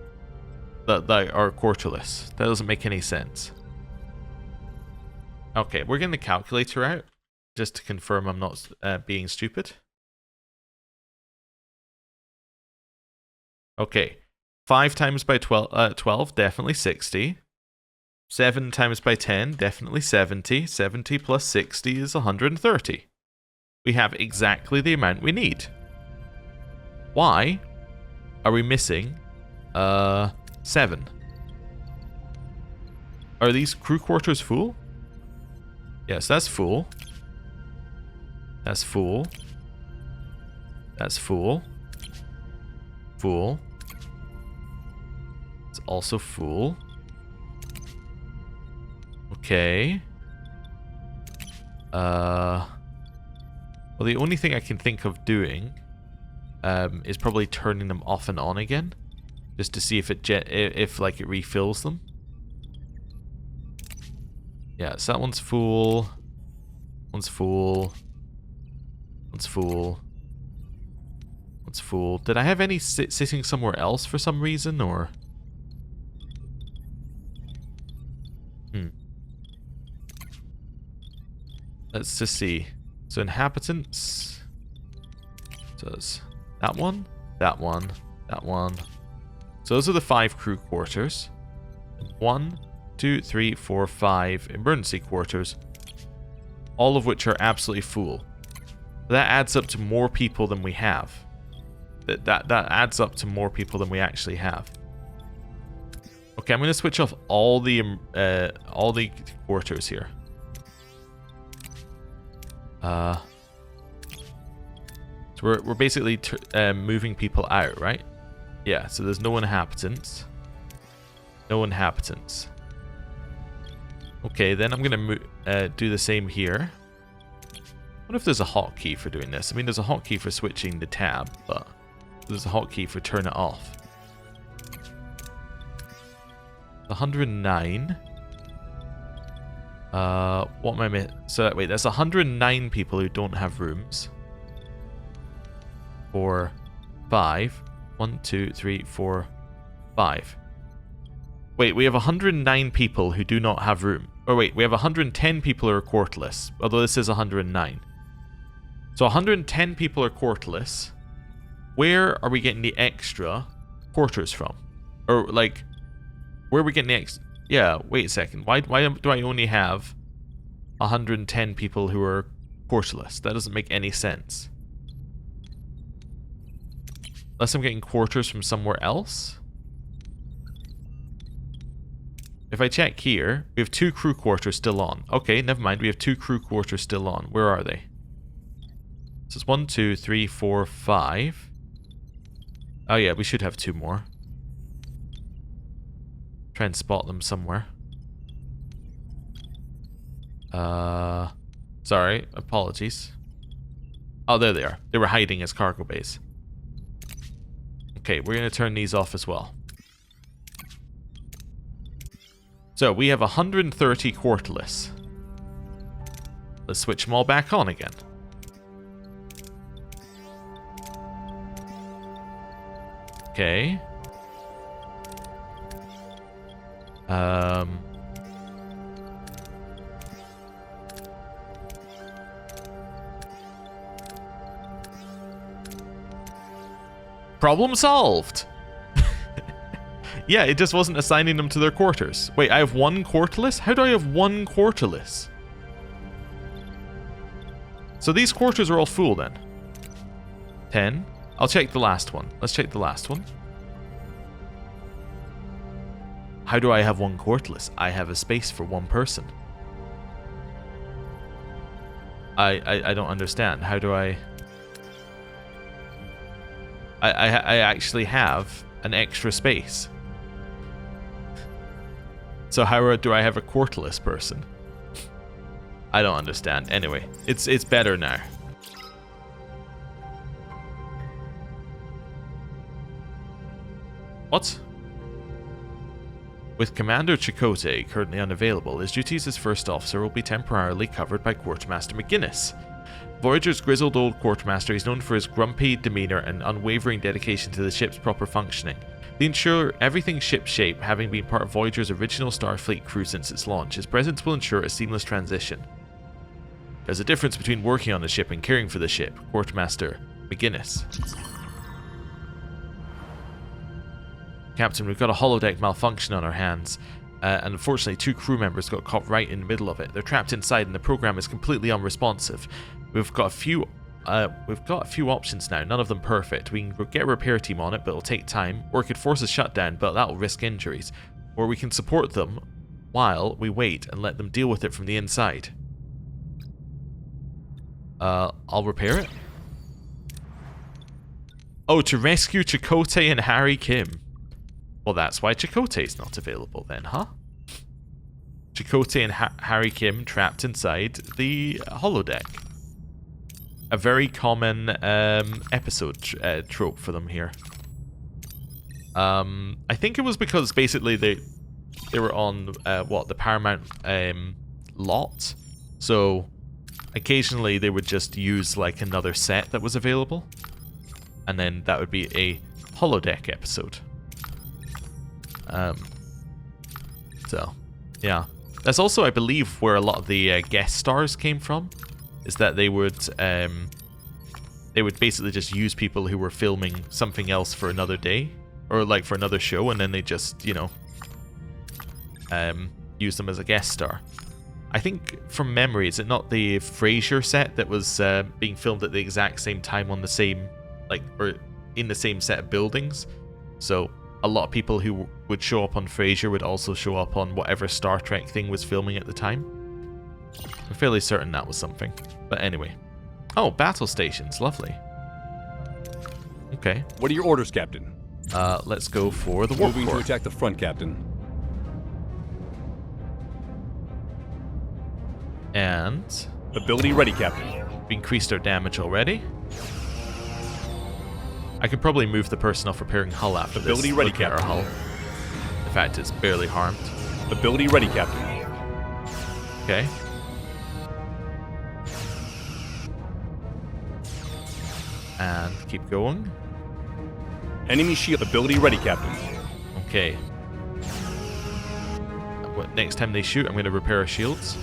Speaker 1: that are quarterless? That doesn't make any sense. Okay, we're getting the calculator out. Just to confirm I'm not being stupid. Okay. 5 times by 12, definitely 60. 7 times by 10, definitely 70. 70 plus 60 is 130. We have exactly the amount we need. Why are we missing 7? Are these crew quarters full? Yes, that's full. That's full. That's full. Full. It's also full. Okay. Well, the only thing I can think of doing is probably turning them off and on again, just to see if it refills them. Yeah, so that one's full. One's full. One's full. One's full. Did I have any sitting somewhere else for some reason, or? Let's just see. So inhabitants. So it's that one, that one, that one. So those are the 5 crew quarters. 1, 2, 3, 4, 5 emergency quarters. All of which are absolutely full. That adds up to more people than we have. That adds up to more people than we actually have. Okay, I'm going to switch off all the quarters here. So we're basically moving people out, right? Yeah, so there's no inhabitants. No inhabitants. Okay, then I'm going to do the same here. I wonder if there's a hotkey for doing this. I mean, there's a hotkey for switching the tab, but there's a hotkey for turn it off. 109. What am I missing? So wait, that's 109 people who don't have rooms. 4, 5. 1, 2, 3, 4, 5. Wait, we have 109 people who do not have room. Or wait, we have 110 people who are quarterless, although this is 109. So 110 people are quarterless. Where are we getting the extra quarters from? Or like, where are we getting the extra? Yeah, wait a second. Why do I only have 110 people who are quarterless? That doesn't make any sense. Unless I'm getting quarters from somewhere else. If I check here, we have 2 crew quarters still on. Okay, never mind. We have 2 crew quarters still on. Where are they? So it's 1, 2, 3, 4, 5. Oh yeah, we should have 2 more. Try and spot them somewhere. Sorry, apologies. Oh, there they are. They were hiding as cargo bays. Okay, we're going to turn these off as well. So, we have 130 quarterless. Let's switch them all back on again. Okay. Problem solved! Yeah, it just wasn't assigning them to their quarters. Wait, I have 1 quarterless? How do I have 1 quarterless? So these quarters are all full then. 10. I'll check the last one. Let's check the last one. How do I have 1 quarterless? I have a space for 1 person. I don't understand. How do I actually have an extra space. So how do I have a quarterless person? I don't understand. Anyway, it's better now. What? With Commander Chakotay currently unavailable, his duties as first officer will be temporarily covered by Quartermaster McGuinness. Voyager's grizzled old quartermaster is known for his grumpy demeanour and unwavering dedication to the ship's proper functioning. They ensure everything shipshape, having been part of Voyager's original Starfleet crew since its launch. His presence will ensure a seamless transition. There's a difference between working on the ship and caring for the ship. Quartermaster McGuinness. Captain, we've got a holodeck malfunction on our hands. And unfortunately 2 crew members got caught right in the middle of it. They're trapped inside and the program is completely unresponsive. We've got a few options now, none of them perfect. We can get a repair team on it, but it'll take time. Or it could force a shutdown, but that'll risk injuries. Or we can support them while we wait and let them deal with it from the inside. I'll repair it. Oh, to rescue Chakotay and Harry Kim. Well, that's why Chakotay's not available then, huh? Chakotay and Harry Kim trapped inside the holodeck. A very common episode trope for them here. I think it was because basically they were on the Paramount lot, so occasionally they would just use like another set that was available, and then that would be a holodeck episode. So yeah, that's also I believe where a lot of the guest stars came from. Is that they would basically just use people who were filming something else for another day, or like for another show, and then they just, you know, use them as a guest star. I think from memory, is it not the Frazier set that was being filmed at the exact same time on the same, like, or in the same set of buildings? So a lot of people who would show up on Frazier would also show up on whatever Star Trek thing was filming at the time. I'm fairly certain that was something. But anyway. Oh, battle stations. Lovely. Okay.
Speaker 2: What are your orders, Captain?
Speaker 1: Let's go for the warp
Speaker 2: Moving
Speaker 1: core.
Speaker 2: to attack the front, Captain.
Speaker 1: And
Speaker 2: Ability ready, Captain.
Speaker 1: we increased our damage already. I could probably move the person off repairing hull after this.
Speaker 2: Ability ready,
Speaker 1: Look at our
Speaker 2: Captain.
Speaker 1: hull. In fact, it's barely harmed.
Speaker 2: Ability ready, Captain.
Speaker 1: Okay. And keep going.
Speaker 2: Enemy shield. Ability ready, Captain.
Speaker 1: Okay. What, next time they shoot, I'm going to repair our shields.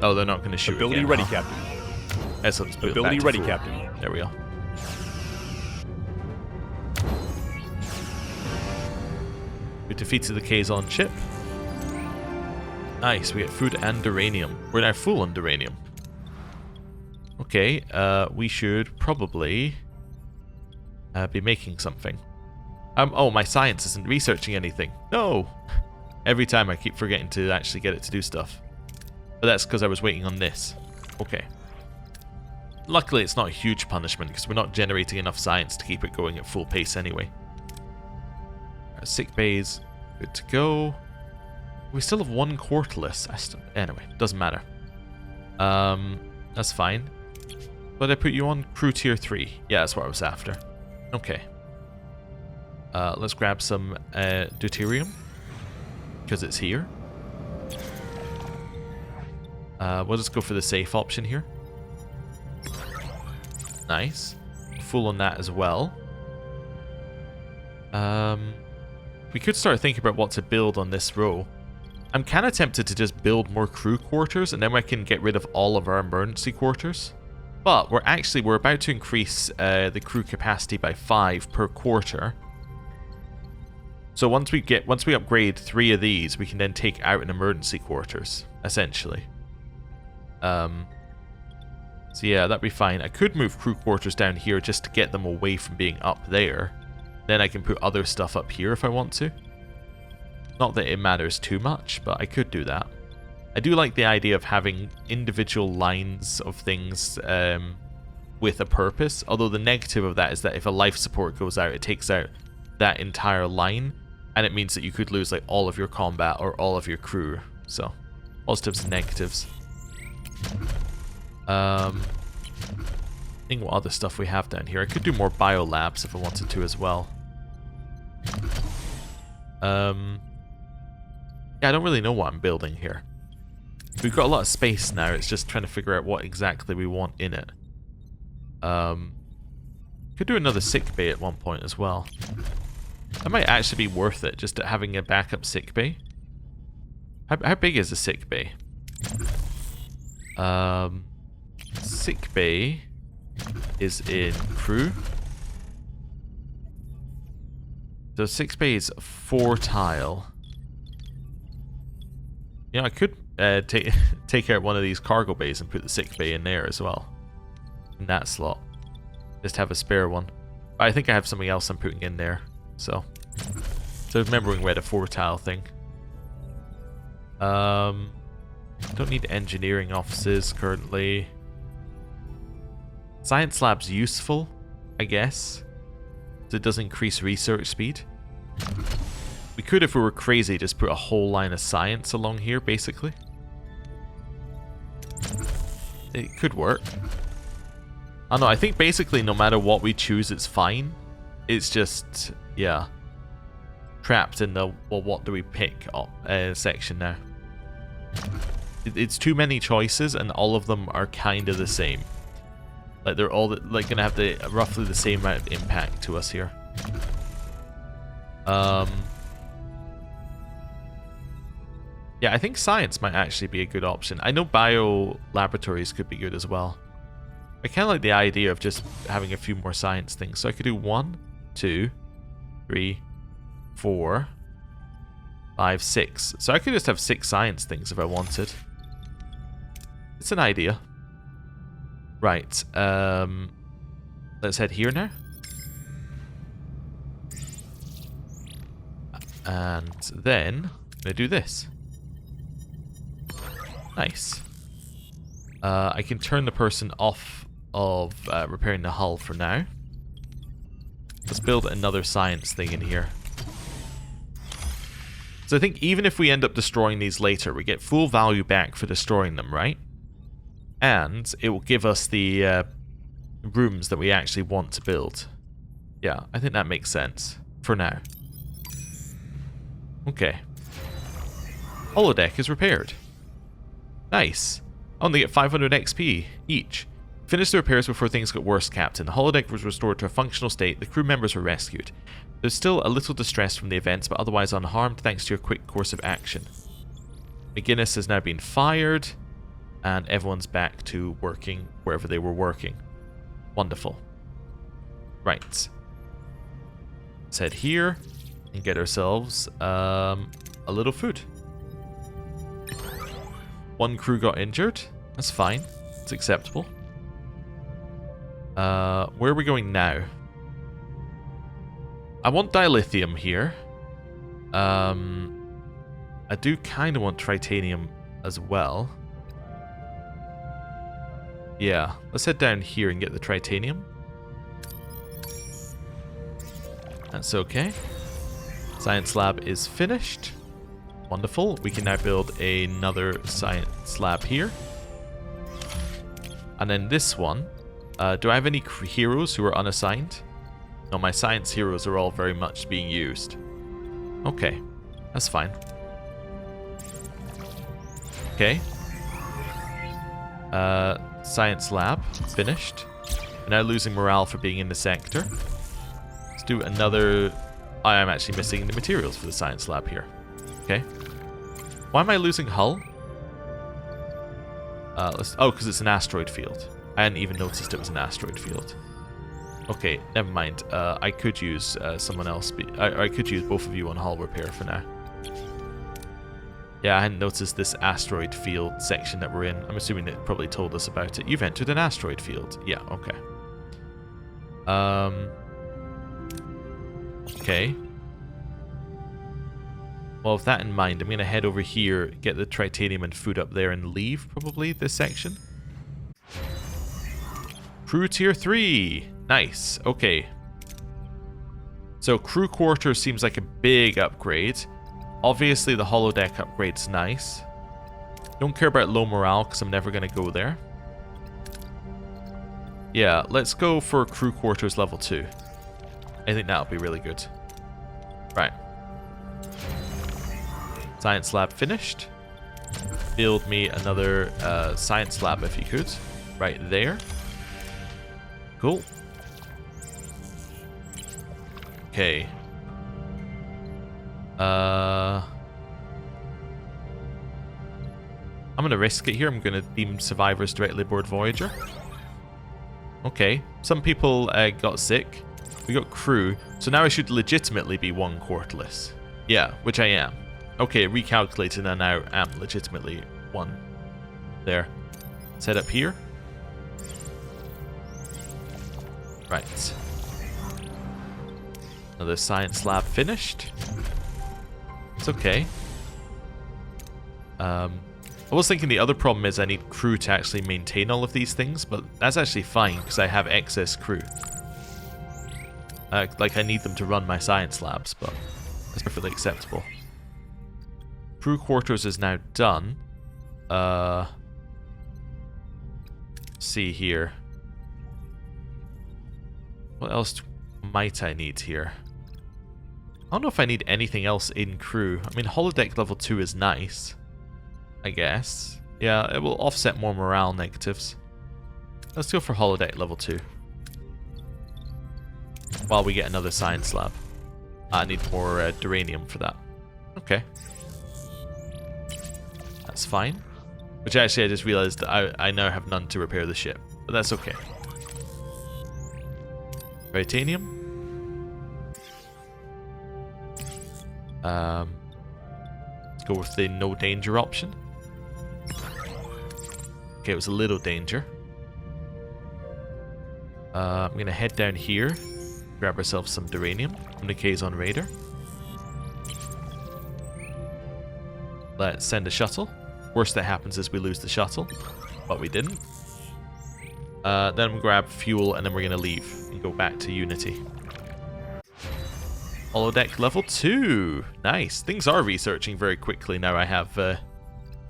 Speaker 1: Oh, they're not going to shoot
Speaker 2: Ability
Speaker 1: again,
Speaker 2: ready,
Speaker 1: huh?
Speaker 2: Captain.
Speaker 1: Let's put it back
Speaker 2: Ability
Speaker 1: to
Speaker 2: ready,
Speaker 1: full.
Speaker 2: Captain.
Speaker 1: There we go. We defeated the Kazon ship. Nice, we get food and uranium. We're now full on uranium. Okay, we should probably be making something. Oh, my science isn't researching anything. No! Every time I keep forgetting to actually get it to do stuff. But that's because I was waiting on this. Okay. luckily it's not a huge punishment because we're not generating enough science to keep it going at full pace anyway. Our sick bay's good to go. We still have one quarterless. Anyway, doesn't matter. That's fine. But I put you on crew tier 3. Yeah, that's what I was after. Okay. Let's grab some deuterium because it's here. We'll just go for the safe option here. Nice. Full on that as well. We could start thinking about what to build on this row. I'm kind of tempted to just build more crew quarters and then we can get rid of all of our emergency quarters. But we're about to increase the crew capacity by 5 per quarter. So once we upgrade 3 of these, we can then take out an emergency quarters, essentially. So yeah, that'd be fine. I could move crew quarters down here just to get them away from being up there. Then I can put other stuff up here if I want to. Not that it matters too much, but I could do that. I do like the idea of having individual lines of things with a purpose, although the negative of that is that if a life support goes out, it takes out that entire line, and it means that you could lose like all of your combat or all of your crew. So, positives and negatives. Think what other stuff we have down here. I could do more biolabs if I wanted to as well. Yeah, I don't really know what I'm building here. We've got a lot of space now, it's just trying to figure out what exactly we want in it. Could do another sick bay at one point as well. That might actually be worth it, just having a backup sick bay. How big is a sick bay? Sick bay is in crew. So sick bay is 4 tile. You know, I could take out one of these cargo bays and put the sick bay in there as well. In that slot. Just have a spare one. But I think I have something else I'm putting in there. So remembering we had a 4 tile thing. Don't need engineering offices currently. Science lab's useful, I guess. So it does increase research speed. We could, if we were crazy, just put a whole line of science along here, basically. It could work. I don't know, I think basically no matter what we choose, it's fine. It's just, yeah, trapped in the, well, what do we pick section now. It's too many choices, and all of them are kind of the same. Like, they're all like gonna have roughly the same amount of impact to us here. Yeah, I think science might actually be a good option. I know bio laboratories could be good as well. I kind of like the idea of just having a few more science things. So I could do 1, 2, 3, 4, 5, 6. So I could just have 6 science things if I wanted. It's an idea. Right. Let's head here now. And then I'm going to do this. Nice. I can turn the person off of repairing the hull for now. Let's build another science thing in here. So I think even if we end up destroying these later, we get full value back for destroying them, right? And it will give us the rooms that we actually want to build. Yeah, I think that makes sense for now. Okay. Holodeck is repaired. Nice. I only get 500 XP each. Finish the repairs before things got worse, Captain. The holodeck was restored to a functional state. The crew members were rescued. There's still a little distress from the events, but otherwise unharmed thanks to your quick course of action. McGuinness has now been fired, and everyone's back to working wherever they were working. Wonderful. Right. Let's head here and get ourselves a little food. 1 crew got injured. That's fine. It's acceptable. Where are we going now? I want dilithium here. I do kind of want tritanium as well. Yeah, let's head down here and get the titanium. That's okay. Science lab is finished. Wonderful. We can now build another science lab here. And then this one. Do I have any heroes who are unassigned? No, my science heroes are all very much being used. Okay, that's fine. Okay. Science lab, finished. We're now losing morale for being in the sector. Let's do another... I am actually missing the materials for the science lab here. Okay. Why am I losing hull? Oh, because it's an asteroid field. I hadn't even noticed it was an asteroid field. Okay, never mind. I could use someone else. I could use both of you on hull repair for now. Yeah, I hadn't noticed this asteroid field section that we're in. I'm assuming it probably told us about it. You've entered an asteroid field. Yeah, okay. Okay. Well, with that in mind, I'm going to head over here, get the titanium and food up there, and leave, probably, this section. Crew Tier 3. Nice. Okay. So, crew quarters seems like a big upgrade. Obviously, the holodeck upgrade's nice. Don't care about low morale, because I'm never going to go there. Yeah, let's go for crew quarters level 2. I think that'll be really good. Right. Science lab finished. Build me another science lab if you could. Right there. Cool. Okay. I'm going to risk it here. I'm going to beam survivors directly aboard Voyager. Okay. Some people got sick. We got crew. So now I should legitimately be one quarterless. Yeah, which I am. Okay, recalculating and now am legitimately one. There. Set up here. Right. Another science lab finished. It's okay. I was thinking the other problem is I need crew to actually maintain all of these things, but that's actually fine because I have excess crew. Like I need them to run my science labs, but that's perfectly acceptable. Crew quarters is now done. See here. What else might I need here? I don't know if I need anything else in crew. I mean, holodeck level 2 is nice, I guess. Yeah, it will offset more morale negatives. Let's go for holodeck level 2. While we get another science lab. I need more duranium for that. Okay. That's fine. Which actually I just realized that I now have none to repair the ship. But that's okay. Titanium. Let's go with the no danger option. Okay, it was a little danger. I'm going to head down here. Grab ourselves some duranium. Communiques on radar. Let's send a shuttle. Worst that happens is we lose the shuttle. But we didn't. Then we'll grab fuel and then we're going to leave and go back to Unity. Holodeck level 2. Nice. Things are researching very quickly now I have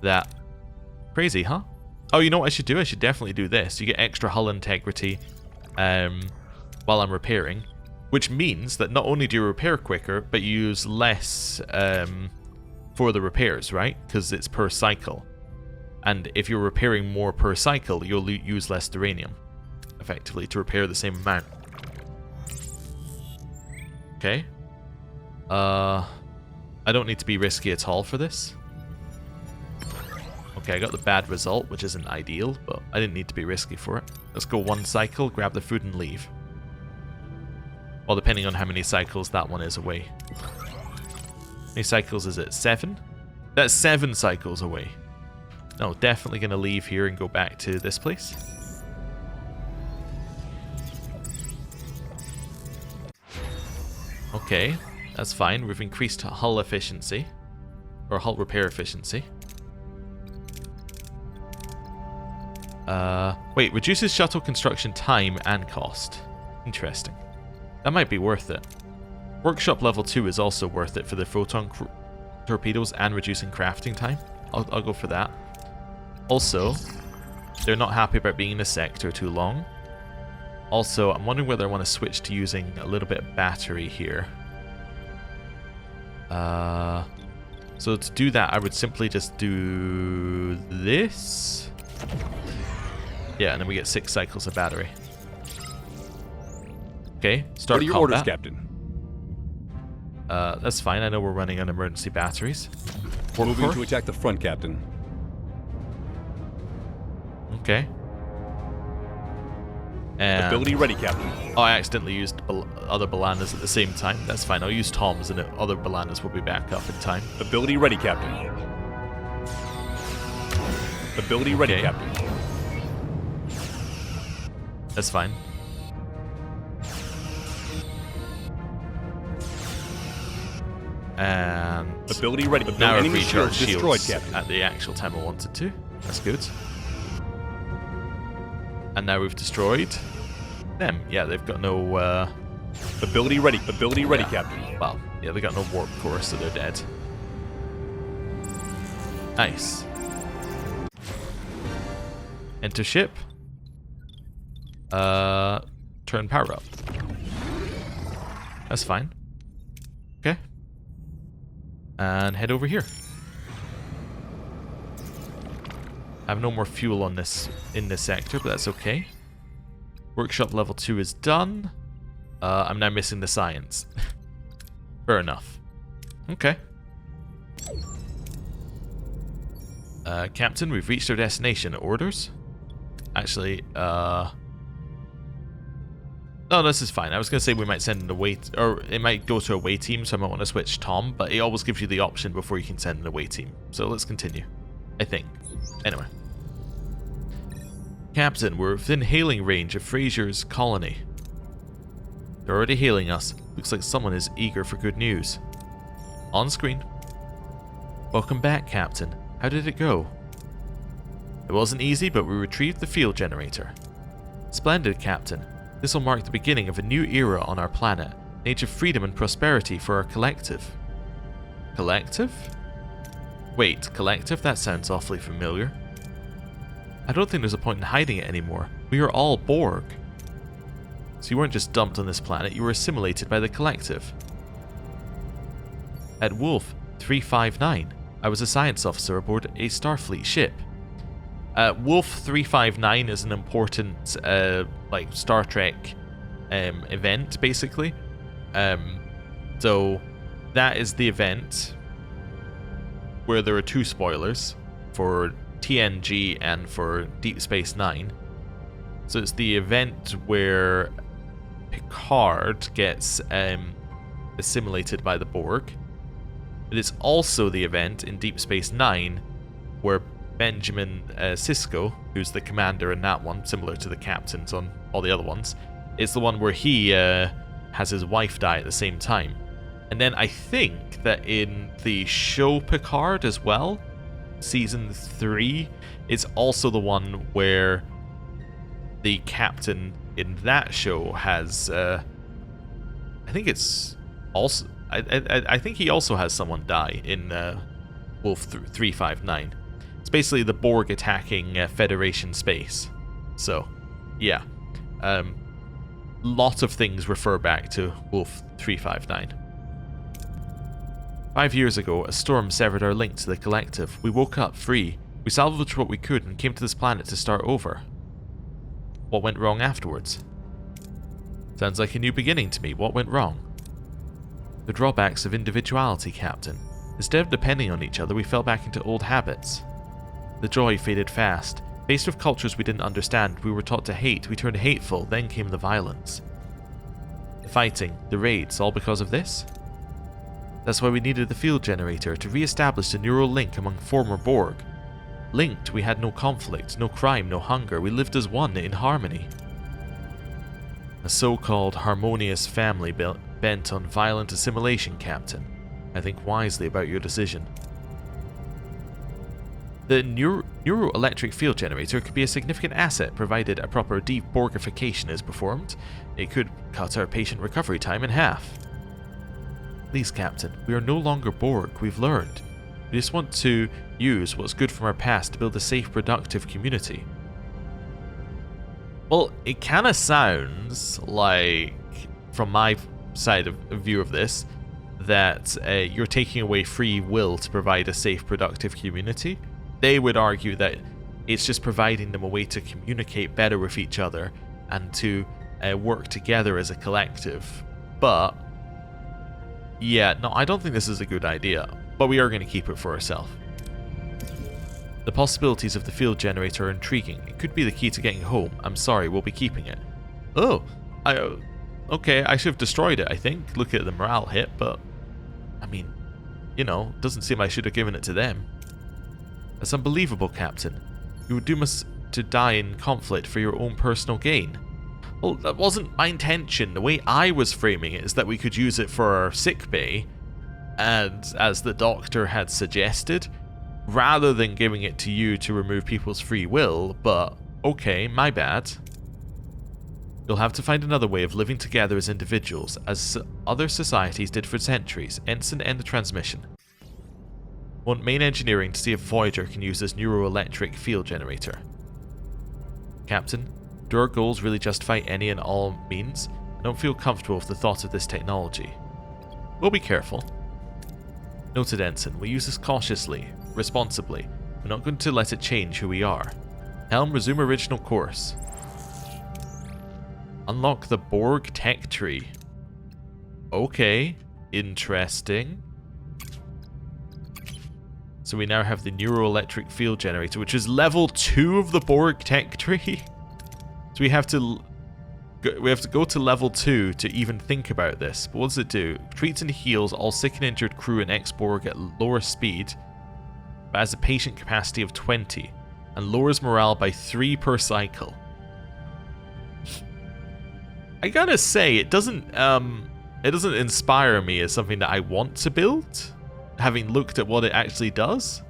Speaker 1: that. Crazy, huh? Oh, you know what I should do? I should definitely do this. You get extra hull integrity while I'm repairing. Which means that not only do you repair quicker, but you use less for the repairs, right? Because it's per cycle. And if you're repairing more per cycle, you'll use less duranium, effectively, to repair the same amount. Okay. I don't need to be risky at all for this. Okay, I got the bad result, which isn't ideal, but I didn't need to be risky for it. Let's go one cycle, grab the food and leave. Well, depending on how many cycles that one is away. How many cycles is it? 7? That's 7 cycles away. No, definitely going to leave here and go back to this place. Okay, that's fine. We've increased hull efficiency. Or hull repair efficiency. Wait, reduces shuttle construction time and cost. Interesting. That might be worth it. Workshop level 2 is also worth it for the photon torpedoes and reducing crafting time. I'll go for that. Also, they're not happy about being in a sector too long. Also, I'm wondering whether I want to switch to using a little bit of battery here. So to do that, I would simply just do this. Yeah, and then we get 6 cycles of battery. Okay, start
Speaker 2: What are your
Speaker 1: combat.
Speaker 2: orders, Captain?
Speaker 1: That's fine. I know we're running on emergency batteries.
Speaker 2: Moving to attack the front, Captain.
Speaker 1: Okay. And
Speaker 2: Ability ready, Captain.
Speaker 1: oh, I accidentally used other bananas at the same time. That's fine. I'll use Tom's and the other bananas will be back up in time.
Speaker 2: Ability ready, Captain. Ability ready,
Speaker 1: Okay.
Speaker 2: Captain.
Speaker 1: That's fine. And
Speaker 2: Ability ready.
Speaker 1: now I've
Speaker 2: Enemy
Speaker 1: recharged
Speaker 2: shields destroyed,
Speaker 1: shields
Speaker 2: Captain.
Speaker 1: at the actual time I wanted to. That's good. And now we've destroyed them. Yeah, they've got no...
Speaker 2: Ability ready. Ability ready,
Speaker 1: yeah.
Speaker 2: Captain.
Speaker 1: Well, yeah, they got no warp core, so they're dead. Nice. Enter ship. Turn power up. That's fine. Okay. And head over here. I have no more fuel on this in this sector, but that's okay. Workshop level 2 is done. I'm now missing the science. Fair enough. Okay. Captain, we've reached our destination. Orders? Actually, no, this is fine. I was going to say we might send an away... or it might go to a away team, so I might want to switch Tom, but it always gives you the option before you can send an away team. So let's continue. I think. Anyway. Captain, we're within hailing range of Frazier's colony. They're already hailing us. Looks like someone is eager for good news. On screen. Welcome back, Captain. How did it go? It wasn't easy, but we retrieved the field generator. Splendid, Captain. This will mark the beginning of a new era on our planet. An age of freedom and prosperity for our collective. Collective? Wait, collective? That sounds awfully familiar. I don't think there's a point in hiding it anymore. We are all Borg. So you weren't just dumped on this planet, you were assimilated by the collective. At Wolf 359, I was a science officer aboard a Starfleet ship. Wolf 359 is an important, like, Star Trek event, basically. So that is the event where there are 2 spoilers for TNG and for Deep Space Nine. So it's the event where Picard gets assimilated by the Borg. But it's also the event in Deep Space Nine where Benjamin Sisko, who's the commander in that one, similar to the captains on all the other ones, is the one where he has his wife die at the same time. And then I think that in the show Picard as well, Season 3, it's also the one where the captain in that show has... I think it's also... I think he also has someone die in Wolf 359. It's basically the Borg attacking Federation space. So, yeah. Lot of things refer back to Wolf 359. 5 years ago, a storm severed our link to the collective. We woke up free. We salvaged what we could and came to this planet to start over. What went wrong afterwards? Sounds like a new beginning to me. What went wrong? The drawbacks of individuality, Captain. Instead of depending on each other, we fell back into old habits. The joy faded fast. Faced with cultures we didn't understand, we were taught to hate, we turned hateful, then came the violence. The fighting, the raids, all because of this? That's why we needed the field generator, to re-establish the neural link among former Borg. Linked, we had no conflict, no crime, no hunger, we lived as one in harmony. A so-called harmonious family bent on violent assimilation, Captain. I think wisely about your decision. The neural neuroelectric field generator could be a significant asset provided a proper deborgification is performed. It could cut our patient recovery time in half. Please, Captain, we are no longer Borg, we've learned. We just want to use what's good from our past to build a safe, productive community. Well, it kind of sounds like, from my side of view of this, that you're taking away free will to provide a safe, productive community. They would argue that it's just providing them a way to communicate better with each other and to work together as a collective. But, yeah, no, I don't think this is a good idea. But we are going to keep it for ourselves. The possibilities of the field generator are intriguing. It could be the key to getting home. I'm sorry, we'll be keeping it. Oh, okay, I should have destroyed it, I think. Look at the morale hit, but I mean, you know, doesn't seem I should have given it to them. That's unbelievable, Captain. You would doom us to die in conflict for your own personal gain. Well, that wasn't my intention. The way I was framing it is that we could use it for our sick bay, and as the doctor had suggested, rather than giving it to you to remove people's free will, but okay, my bad. You'll have to find another way of living together as individuals, as other societies did for centuries. Ensign, end the transmission. Want main engineering to see if Voyager can use this neuroelectric field generator. Captain, do our goals really justify any and all means? I don't feel comfortable with the thought of this technology. We'll be careful. Noted, Ensign. We use this cautiously, responsibly. We're not going to let it change who we are. Helm, resume original course. Unlock the Borg tech tree. Okay, interesting. So we now have the neuroelectric field generator, which is level 2 of the Borg tech tree. So we have to go to level 2 to even think about this. But what does it do? Treats and heals all sick and injured crew and ex-Borg at lower speed, but has a patient capacity of 20, and lowers morale by 3 per cycle. I gotta say, it doesn't inspire me as something that I want to build, having looked at what it actually does.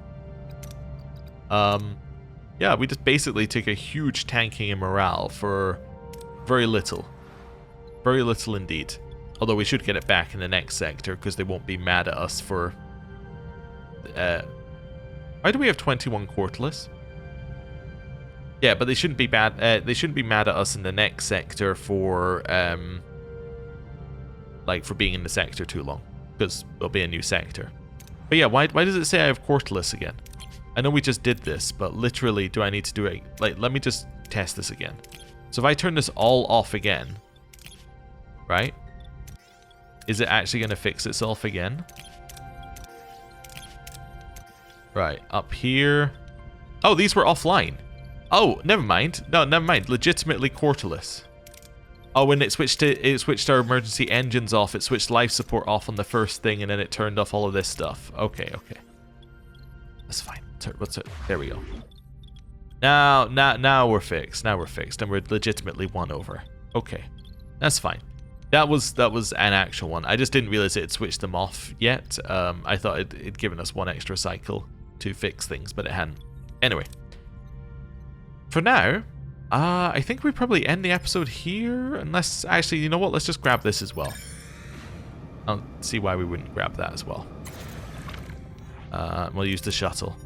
Speaker 1: Yeah, we just basically take a huge tanking in morale for very little. Very little indeed. Although we should get it back in the next sector, because they won't be mad at us for... why do we have 21 quarterless? Yeah, but they shouldn't be bad. They shouldn't be mad at us in the next sector for, like, for being in the sector too long, because there'll be a new sector. But yeah, why does it say I have quarterless again? I know we just did this, but literally, do I need to do it? Like, let me just test this again. So if I turn this all off again, right? Is it actually going to fix itself again? Right, up here. Oh, these were offline. Oh, never mind. No, never mind. Legitimately quarterless. Oh, when it switched our emergency engines off, it switched life support off on the first thing, and then it turned off all of this stuff. Okay, okay. That's fine. What's it? There we go. Now we're fixed. Now we're fixed, and we're legitimately won over. Okay, that's fine. That was an actual one. I just didn't realize it had switched them off yet. I thought it'd given us one extra cycle to fix things, but it hadn't. Anyway. For now, I think we probably end the episode here, unless, actually, you know what, let's just grab this as well. I'll see why we wouldn't grab that as well. We'll use the shuttle.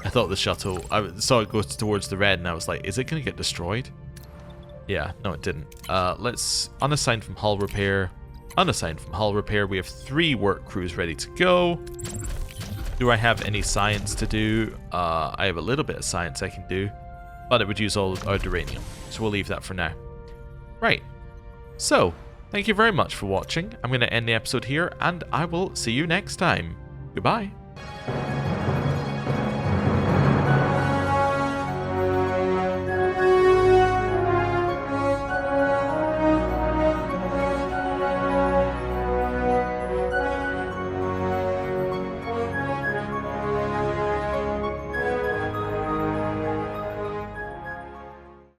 Speaker 1: I thought the shuttle, I saw it go towards the red, and I was like, is it going to get destroyed? Yeah, no it didn't. Let's unassign from hull repair. Unassigned from hull repair, we have 3 work crews ready to go. Do I have any science to do? I have a little bit of science I can do, but it would use all our uranium, so we'll leave that for now. Right, so thank you very much for watching. I'm going to end the episode here, and I will see you next time. Goodbye.